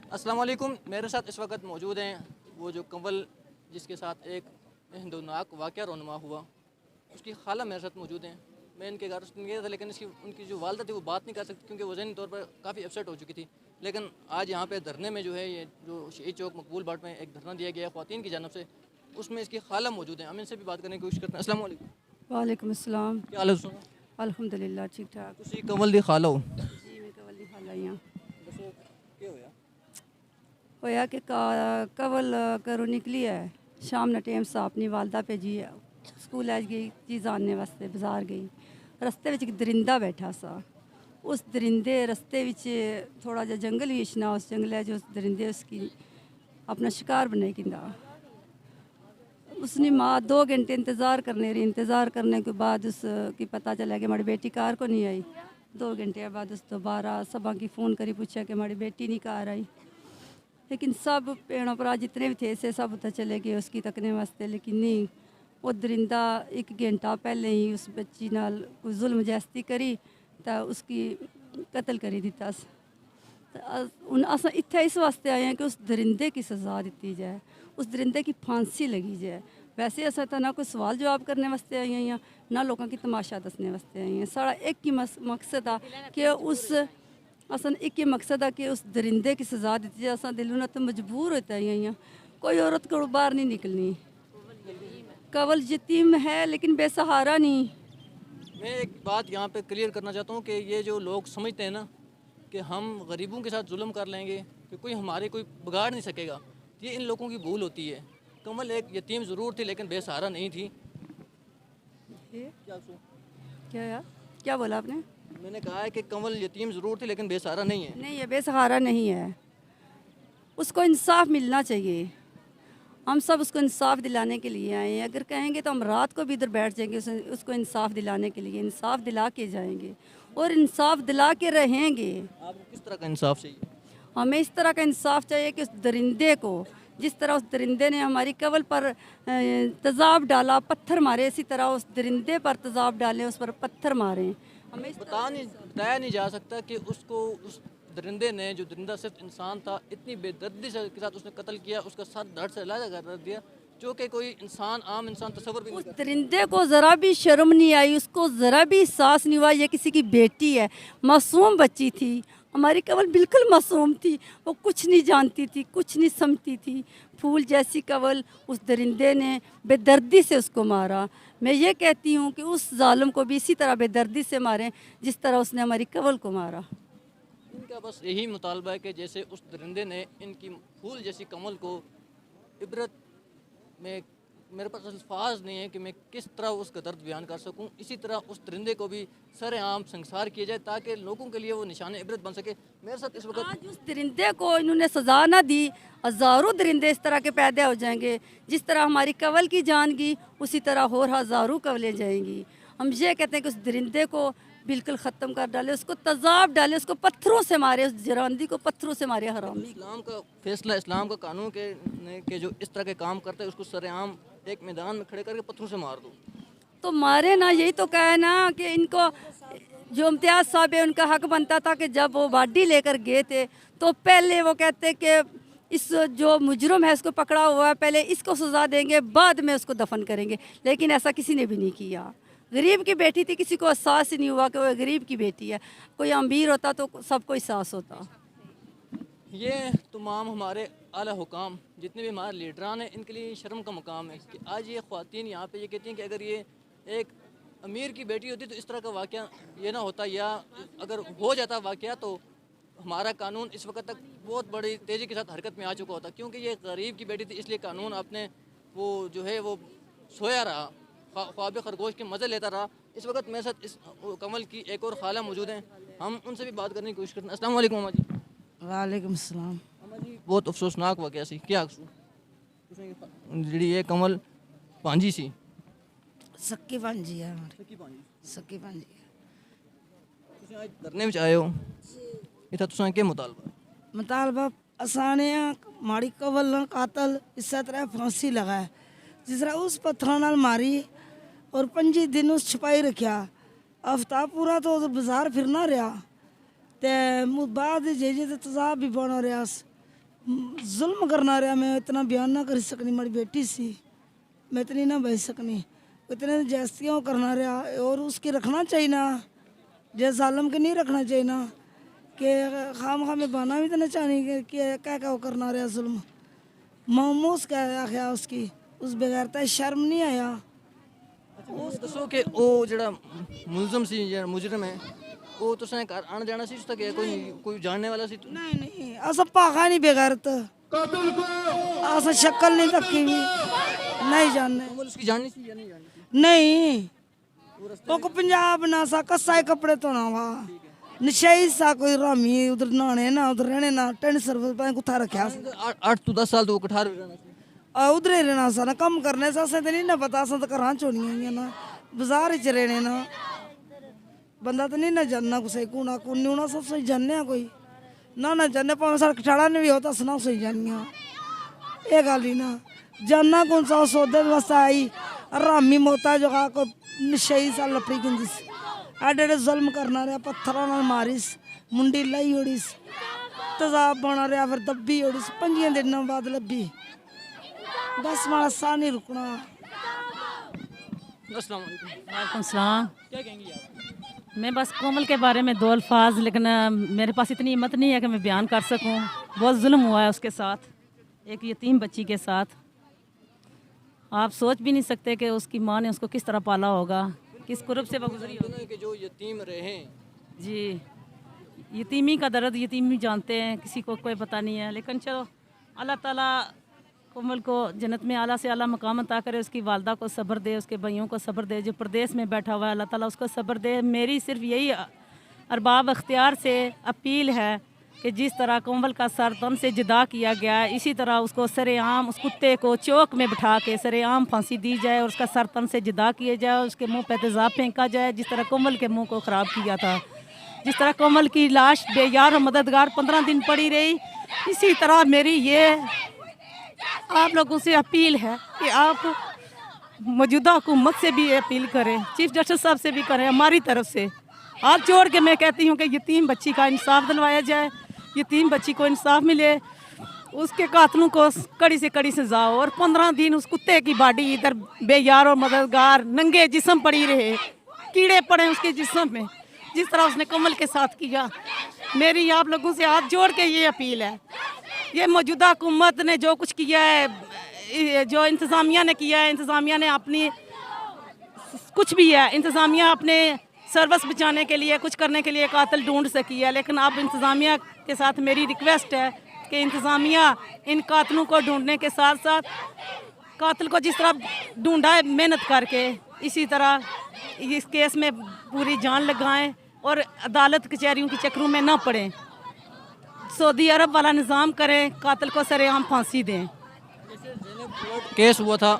अस्सलाम वालेकुम। मेरे साथ इस वक्त मौजूद हैं वो जो कंवल जिसके साथ एक हिंदुनाक वाक़या रोनुमा हुआ, उसकी खाला मेरे साथ मौजूद हैं। मैं इनके घर गया था, लेकिन उनकी जो वालदा थी वो बात नहीं कर सकती क्योंकि वो ज़हनी तौर पर काफ़ी अपसेट हो चुकी थी। लेकिन आज यहाँ पे धरने में जो है, ये जो शहीद चौक मकबूल बाट में एक धरना दिया गया है ख़वातीन की जानब से, उसमें इसकी खाला मौजूद हैं। हम इनसे भी बात करने की कोशिश करते हैं। अस्सलाम वालेकुम। वालेकुम अस्सलाम। क्या हाल है? सुनो, अल्हम्दुलिल्लाह ठीक ठाक। तुसी कंवल दी खाला हो? जी मैं कवल नहीं खाला यहाँ दसो क्या होया? होया कि कवल घरों निकली है शाम ने टाइम सा अपनी वालदा पे जी स्कूल आज गई चीज़ आने वास्ते बाजार गई। रस्ते विच एक दरिंदा बैठा सा। उस दरिंदे रस्ते विच थोड़ा जा जंगल भी इशना, उस जंगल जो उस दरिंदे उसकी अपना शिकार बनाई किंदा। उसने माँ 2 घंटे इंतज़ार करने रही। इंतज़ार करने के बाद उसकी पता चला कि हमारी बेटी कार को नहीं आई। 2 घंटे के बाद उस दोबारा सबा की फ़ोन करी पूछा कि हमारी बेटी नहीं कार आई। लेकिन सब भैनों भरा जितने भी थे से सब उधर चले गए उसकी तकने वास्ते, लेकिन नहीं, वो दरिंदा 1 घंटा पहले ही उस बच्ची नाल कोई जुल्म ज्यादती करी तो उसकी कत्ल करी दिता। हूँ अस इत्थे इस वास्ते आए हैं कि उस दरिंदे की सज़ा दी जाए, उस दरिंदे की फांसी लगी जाए। वैसे अस तो ना कोई सवाल जवाब करने वास्ते आई हैं, ना लोगों की तमाशा दसने वास्ते आई हैं। सारा एक ही मकसद आ कि उस असन एक ही मकसद है कि उस दरिंदे की सज़ा दी जाए। असा दिलों ना तो मजबूर होते आई हैं। कोई औरत को बाहर नहीं निकलनी। कवल यतीम है लेकिन बेसहारा नहीं। मैं एक बात यहाँ पे क्लियर करना चाहता हूँ कि ये जो लोग समझते हैं ना कि हम गरीबों के साथ जुल्म कर लेंगे कि कोई हमारे कोई बिगाड़ नहीं सकेगा, ये इन लोगों की भूल होती है। कमल एक यतीम ज़रूर थी लेकिन बेसहारा नहीं थी। क्या सो? क्या यार, क्या बोला आपने? मैंने कहा है कि कमल यतीम ज़रूर थी लेकिन बेसहारा नहीं है। नहीं, ये बेसहारा नहीं है। उसको इंसाफ मिलना चाहिए। हम सब उसको इंसाफ दिलाने के लिए आए हैं। अगर कहेंगे तो हम रात को भी इधर बैठ जाएंगे उसको इंसाफ दिलाने के लिए। इंसाफ दिला के जाएंगे और इंसाफ दिला के रहेंगे। आपको किस तरह का इंसाफ चाहिए? हमें इस तरह का इंसाफ चाहिए कि उस दरिंदे को, जिस तरह उस दरिंदे ने हमारी कवल पर तेज़ाब डाला, पत्थर मारे, इसी तरह उस दरिंदे पर तेज़ाब डालें, उस पर पत्थर मारें। हमें बताया नहीं जा सकता कि उसको उस दरिंदे ने, जो दरिंदा सिर्फ इंसान था, इतनी बेदर्दी से के साथ उसने कत्ल किया, उसका सर धड़ से अलग कर दिया, जो कि कोई इंसान, आम इंसान तसव्वुर भी नहीं उस कर सकता। दरिंदे को ज़रा भी शर्म नहीं आई, उसको ज़रा भी एहसास नहीं हुआ ये किसी की बेटी है। मासूम बच्ची थी हमारी कवल, बिल्कुल मासूम थी। वो कुछ नहीं जानती थी, कुछ नहीं समझती थी। फूल जैसी कवल, उस दरिंदे ने बेदर्दी से उसको मारा। मैं ये कहती हूँ कि उस जालिम को भी इसी तरह बेदर्दी से मारें जिस तरह उसने हमारी कवल को मारा। इनका बस यही मुतालबा है कि जैसे उस दरिंदे ने इनकी फूल जैसी कमल को इबरत में, मेरे पास अल्फाज नहीं है कि मैं किस तरह उसका दर्द बयान कर सकूं, इसी तरह उस दरिंदे को भी सरेआम संसार किया जाए ताकि लोगों के लिए वो निशान इबरत बन सके। मेरे साथ इस वक्त आज उस दरिंदे को इन्होंने सजा ना दी, हज़ारों दरिंदे इस तरह के पैदा हो जाएंगे। जिस तरह हमारी कवल की जान गई उसी तरह और हज़ारों कवलें जाएंगी। हम ये कहते हैं कि उस दरिंदे को बिल्कुल ख़त्म कर डाले, उसको तेज़ाब डाले, उसको पत्थरों से मारे, उस जरांदी को पत्थरों से मारे। हरामी इस्लाम का फैसला, इस्लाम का कानून के जो इस तरह के काम करते हैं उसको सरेआम एक मैदान में खड़े करके पत्थरों से मार दो। तो मारे ना, यही तो कहा है ना कि इनको जो इम्तियाज़ साहब है उनका हक बनता था कि जब वो बाडी लेकर गए थे तो पहले वो कहते कि इस जो मुजरम है इसको पकड़ा हुआ है, पहले इसको सज़ा देंगे बाद में उसको दफन करेंगे। लेकिन ऐसा किसी ने भी नहीं किया। गरीब की बेटी थी, किसी को एहसास ही नहीं हुआ कि वो गरीब की बेटी है। कोई अमीर होता तो सबको एहसास होता। ये तमाम हमारे आला हुकाम जितने भी हमारे लीडरान हैं, इनके लिए शर्म का मुकाम है कि आज ये ख़वातीन यहाँ पे ये कहती हैं कि अगर ये एक अमीर की बेटी होती तो इस तरह का वाक़या ये ना होता, या अगर हो जाता वाक़या तो हमारा कानून इस वक्त तक बहुत बड़ी तेज़ी के साथ हरकत में आ चुका होता। क्योंकि ये गरीब की बेटी थी इसलिए कानून अपने वो जो है वो सोया रहा, ख्वाब खरगोश के मज़े लेता रहा। इस वक्त मेरे साथ इस कमल की एक और खाला मौजूद हैं, हम उनसे भी बात करने की कोशिश करते हैं। अस्सलाम वालेकुम अम्मा जी। वालेकुम सलाम। अम्मा जी, बहुत अफसोसनाक वाक़या सी क्या जी ये कमल पांजी सी सक्की भांजी है हमारी, सकी पांजी सक्की भांजी है। तुसीं आज धरने में आए हो, इतना तुसां के मुतालबा? मुतालबा असाने माड़ी कवल न कातल इस तरह फांसी लगाए जिस तरह उस पत्थर नाल मारी और 25 दिन उस छुपाई रखा। हफ्ता पूरा तो बाजार फिरना रहा ते बाद जे जे तेजाब भी बना रहा जुल्म करना रहा। मैं इतना बयान ना कर सकनी, मेरी बेटी सी मैं इतनी ना बह सकनी, इतने जैसियों करना रहा। और उसकी रखना चाहिए ना, जैसे आलम के नहीं रखना चाहिए ना, कि खाम में बना भी तो नहीं चाहिए कि क्या क्या वो करना रहा जुल्म। मामूस क्या आख्या उसकी, उस बगैरता शर्म नहीं आया। दसो कि वो जड़ा मुलजम सी या मुजरम है वो तो घर आना जाना सी उसका क्या कोई जानने वाला सी? नहीं नहीं, असा पाखा नहीं बेगैरत, असा शक्ल नहीं तकी भी नहीं जानने। कमल उसकी जाननी सी या नहीं जाननी सी? नहीं, वो को पंजाब ना सा कसाई कपड़े धोना वा, नशेई सा कोई रामी उधर नहाने ना उधर रहने ना, टेंट सर्विस पे कुत्ता रखा। 8 to 10 साल तो वो कठार रहना सी। उधर ही रहना सा ना, कम करने से असें तो नहीं ना पता, असें तो घर चोनियां ना, बाजार च रहने ना, बंदा तो नहीं ना जानना कुछ कूना कूनी होना, सब सही जानने कोई ना ना जानने, भावें साढ़े कठाड़ा ने भी होता सुना सही जानिया। ये गल ही ना जानना कौन सा सौदे वास्ते आई रामी मोता जो को नशेई सा लपड़ी गिंदिस, एडे एडे जुल्म करना रहा, पत्थर नाल मारिस, मुंडी लाई ओड़िस, तेजाब बना रहा, फिर दब्बी ओड़िस, 5 दिनों बाद लब्भी। बस हमारा सा नहीं रुकना। अस्सलाम वालेकुम। वालेकुम सलाम। क्या कहेंगी आप? मैं बस कोमल के बारे में 2 अल्फाज, लेकिन मेरे पास इतनी हिम्मत नहीं है कि मैं बयान कर सकूं। बहुत जुल्म हुआ है उसके साथ, एक यतीम बच्ची के साथ। आप सोच भी नहीं सकते कि उसकी माँ ने उसको किस तरह पाला होगा, किस कुर्ब से वो गुजरी होगी। कि जो यतीम रहे जी, यतीमी का दर्द यतीम ही जानते हैं, किसी को कोई पता नहीं है। लेकिन चलो अल्लाह ताला कोमल को जन्नत में आला से आला मकाम अता करे, उसकी वालदा को सब्र दे, उसके भाइयों को सब्र दे, जो प्रदेश में बैठा हुआ है अल्लाह ताला उसको सब्र दे। मेरी सिर्फ यही अरबाब अख्तियार से अपील है कि जिस तरह कोमल का सर तन से जुदा किया गया है, इसी तरह उसको सरेआम उस कुत्ते को चौक में बिठा के सरेआम फांसी दी जाए और उसका सर तन से जुदा किया जाए, उसके मुंह पे तेजाब फेंका जाए, जिस तरह कोमल के मुंह को ख़राब किया था। जिस तरह कोमल की लाश बेयार और मददगार 15 दिन पड़ी रही, इसी तरह मेरी ये आप लोगों से अपील है कि आप मौजूदा हुकूमत से भी अपील करें, चीफ जस्टिस साहब से भी करें, हमारी तरफ से हाथ जोड़ के मैं कहती हूँ कि यतीम बच्ची का इंसाफ दिलवाया जाए, यतीम बच्ची को इंसाफ मिले, उसके कातलों को कड़ी से कड़ी सजा हो। और 15 दिन उस कुत्ते की बॉडी इधर बेयार और मददगार नंगे जिस्म पड़ी रहे, कीड़े पड़े उसके जिस्म में, जिस तरह उसने कोमल के साथ किया। मेरी आप लोगों से हाथ जोड़ के ये अपील है, ये मौजूदा हुकूमत ने जो कुछ किया है, जो इंतज़ामिया ने किया है, इंतज़ामिया ने अपनी कुछ भी है, इंतज़ामिया अपने सर्विस बचाने के लिए कुछ करने के लिए कातिल ढूंढ सकी है। लेकिन अब इंतज़ामिया के साथ मेरी रिक्वेस्ट है कि इंतज़ामिया इन कातिलों को ढूंढने के साथ साथ कातिल को जिस तरह ढूंढा है मेहनत करके, इसी तरह इस केस में पूरी जान लगाएं और अदालत कचहरियों के चक्रों में ना पड़ें। सऊदी अरब वाला निज़ाम करें, कातिल को सरेआम फांसी दें। केस हुआ था,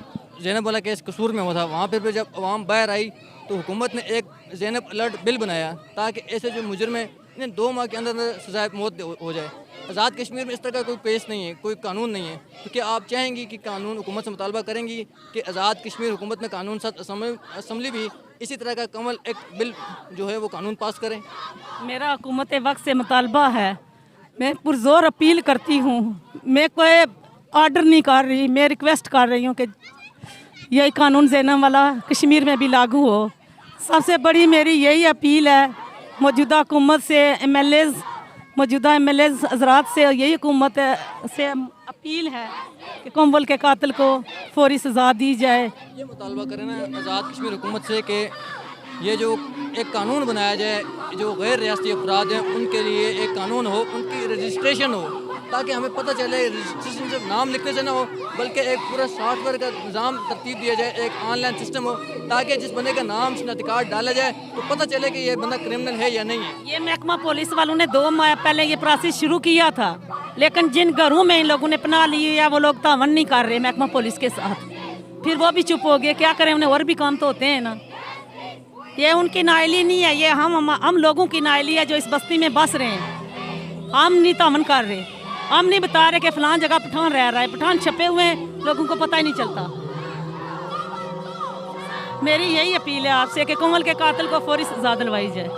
ज़ैनब वाला केस कसूर में हुआ था, वहाँ पर भी जब अवाम बाहर आई तो हुकूमत ने एक ज़ैनब अलर्ट बिल बनाया ताकि ऐसे जो मुजरम हैं इन्हें 2 माह के अंदर सजाए मौत हो जाए। आज़ाद कश्मीर में इस तरह का कोई पेश नहीं है, कोई कानून नहीं है। तो क्या आप चाहेंगी कि कानून हुकूमत से मुतालबा करेंगी कि आज़ाद कश्मीर हुकूमत में कानून साथ असम्बली भी इसी तरह का कमल एक बिल जो है वो कानून पास करें? मेरा हुकूमत वक्त से मुतालबा है, मैं पुरजोर अपील करती हूँ, मैं कोई ऑर्डर नहीं कर रही, मैं रिक्वेस्ट कर रही हूँ कि यही कानून ज़ैनब वाला कश्मीर में भी लागू हो। सबसे बड़ी मेरी यही अपील है मौजूदा हुकूमत से, मौजूदा एमएलएज़ हजरात से यही हुकूमत से अपील है कि कोमल के कातिल को फौरी सज़ा दी जाए। ये मुतालबा करें ना आज़ाद कश्मीर हुकूमत से कि ये जो एक कानून बनाया जाए, जो गैर रियासती अफराद हैं उनके लिए एक कानून हो, उनकी रजिस्ट्रेशन हो, ताकि हमें पता चले रजिस्ट्रेशन सिर्फ नाम लिखने से ना हो बल्कि एक पूरा सॉफ्टवेयर का निज़ाम तरतीब दिया जाए, एक ऑनलाइन सिस्टम हो ताकि जिस बंदे का नाम शनाख्ती कार्ड डाला जाए तो पता चले कि ये बंदा क्रिमिनल है या नहीं है। ये महकमा पुलिस वालों ने 2 माह पहले ये प्रोसेस शुरू किया था, लेकिन जिन घरों में इन लोगों ने पनाह ली है वो लोग तावन नहीं कर रहे महकमा पुलिस के साथ, फिर वो भी चुप हो गए। क्या करें, उन्हें और भी काम तो होते हैं ना। ये उनकी नाइली नहीं है, ये हम लोगों की नाइली है जो इस बस्ती में बस रहे हैं। हम नहीं तावन कर रहे, हम नहीं बता रहे कि फलां जगह पठान रह रहा है, पठान छपे हुए हैं, लोगों को पता ही नहीं चलता। मेरी यही अपील है आपसे कि कोमल के कातिल को फौरी सजा दिलवाई जाए।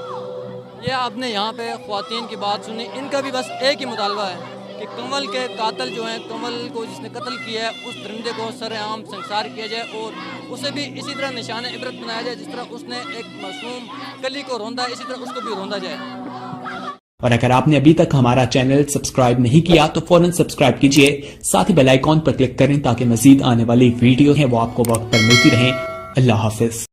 ये आपने यहाँ पे ख्वातीन की बात सुनी, इनका भी बस एक ही मुतालबा है कि कंवल के कातल जो हैं, कंवल को जिसने कत्ल किया है उस दरिंदे को सरेआम संसार किया जाए और उसे भी इसी तरह निशान इबरत बनाया जाए, जिस तरह उसने एक मासूम कली को रौंदा इसी तरह उसको भी रौंदा जाए। और अगर आपने अभी तक हमारा चैनल सब्सक्राइब नहीं किया तो फौरन सब्सक्राइब कीजिए, साथ ही बेल आइकॉन पर क्लिक करें ताकि मजीद आने वाली वीडियो है वो आपको वक्त पर मिलती रहें। अल्लाह हाफिज।